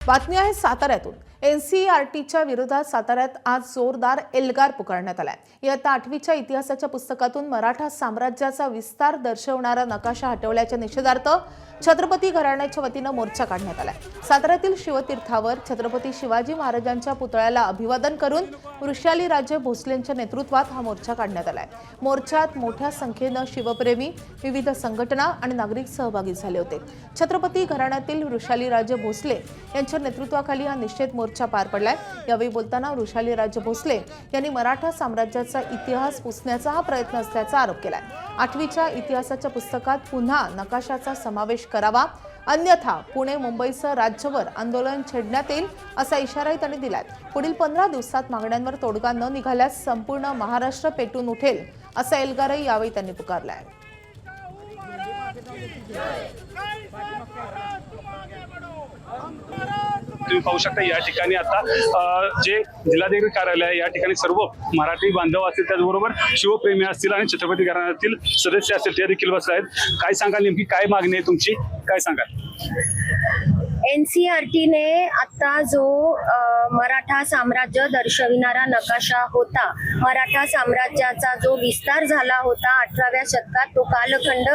बातमी आहे साताऱ्यातून। एनसीईआरटीच्या विरोधात साताऱ्यात आज जोरदार एल्गार पुकारण्यात आलाय। इयत्ता 8वीच्या इतिहासाच्या पुस्तकातून मराठा साम्राज्याचा विस्तार दर्शवणारा नकाशा हटवल्याच्या निषेधार्थ छत्रपती घराण्याच्या वतीने मोर्चा काढण्यात आलाय। साताऱ्यातील शिवतीर्थावर छत्रपती शिवाजी महाराजांच्या पुतळ्याला अभिवादन करून वृषाली राजे भोसलेंच्या नेतृत्वात हा मोर्चा काढण्यात आलाय। मोर्चात मोठ्या संख्येने शिवप्रेमी, विविध संघटना आणि नागरिक सहभागी झाले होते। छत्रपती घराण्यातील वृषाली राजे भोसले यांच्या नेतृत्वाखाली हा निषेध मोर्चा पार पडलाय। यावेळी बोलताना वृषाली राजे भोसले यांनी मराठा साम्राज्याचा इतिहास पुसण्याचा हा प्रयत्न असल्याचा आरोप केलाय। 8वीच्या इतिहासाच्या पुस्तकात पुन्हा नकाशाचा समावेश करावा, अन्यथा पुणे मुंबईसह राज्यभर आंदोलन छेडण्यात येईल असा इशाराही त्यांनी दिलाय। पुढील 15 दिवसात मागण्यांवर तोडगा न निघाल्यास संपूर्ण महाराष्ट्र पेटून उठेल असा एल्गारही यावेळी त्यांनी पुकारलाय। तुम्ही पाहू शकता या ठिकाणी आता जे जिल्हाधिकारी कार्यालय आहे, या ठिकाणी सर्व मराठी बांधव असतील, त्याचबरोबर शिवप्रेमी असतील आणि छत्रपती घराण्यातील सदस्य असतील ते देखील बसले आहेत। काय सांगाल, नेमकी काय मागणी आहे तुमची, काय सांगाल? एनसीईआरटीने आता जो मराठा साम्राज्य दर्शविणारा नकाशा होता, मराठा साम्राज्याचा जो विस्तार झाला होता 18व्या शतकात, तो कालखंड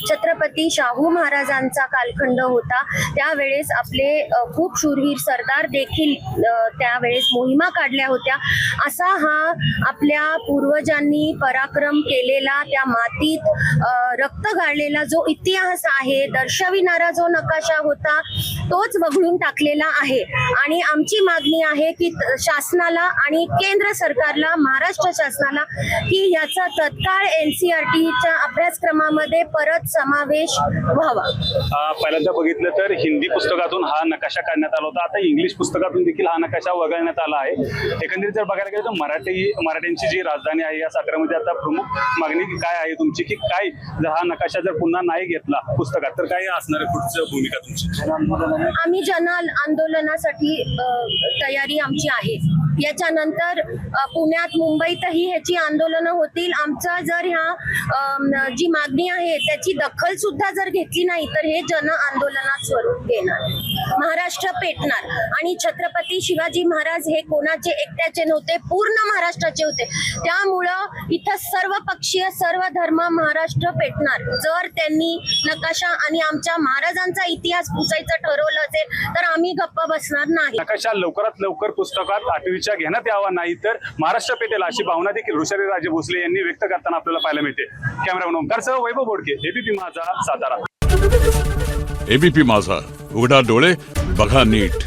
छत्रपती शाहू महाराजांचा कालखंड होता। त्यावेळेस आपले खूप शूरवीर सरदार देखील त्यावेळेस मोहिमा काढल्या होत्या। असा हा आपल्या पूर्वजांनी पराक्रम केलेला, त्या मातीत रक्त गाळलेला जो इतिहास आहे, दर्शविणारा जो नकाशा होता तोच वगळून टाकलेला आहे। आणि आमची मागणी आहे की शासनाला आणि केंद्र सरकारला, महाराष्ट्र शासनाला, की याचा तत्काळ एनसीईआरटीच्या अभ्यासक्रमामध्ये परत समावेश व्हावा। पहिल्यांदा बघितलं तर हिंदी पुस्तकातून हा नकाशा काढण्यात आला होता, आता इंग्लिश पुस्तकातून देखील हा नकाशा वगळण्यात आला आहे। एकंदरीत जर बघायला गेलं तर मराठ्यांची जी राजधानी आहे या साताऱ्यामध्ये आता प्रमुख मागणी काय आहे तुमची, की काय जर हा नकाशा जर पुन्हा नाही घेतला पुस्तकात तर काय असणार आहे पुढची भूमिका तुमची? आम्ही जन आंदोलनासाठी तयारी आमची आहे। याच्यानंतर पुण्यात, मुंबईतही ह्याची आंदोलनं होतील। आमचा जर ह्या जी मागणी आहे त्याची दखल सुद्धा जर घेतली नाही तर हे जन आंदोलनात स्वरूप घेणार, महाराष्ट्र पेटणार। आणि छत्रपती शिवाजी महाराज हे कोणाचे एकट्याचे नव्हते, पूर्ण महाराष्ट्राचे होते। त्यामुळं इथं सर्व पक्षीय, सर्व धर्म महाराष्ट्र पेटणार जर त्यांनी नकाशा आणि आमच्या महाराजांचा इतिहास पुसायचं ठरवलं असेल तर आम्ही गप्प बसणार नाही। नकाशा लवकरात लवकर पुस्तकात 8वीच्या घेण्यात यावा, नाही तर महाराष्ट्र पेटेल अशी भावना देखील वृषाली राजे भोसले यांनी व्यक्त करताना आपल्याला पाहायला मिळते। कॅमेरामन ओमकारसह वैभव बोडके, एबीपी माझा, सातारा। एबीपी माझा, उघडा डोळे बघा नीट।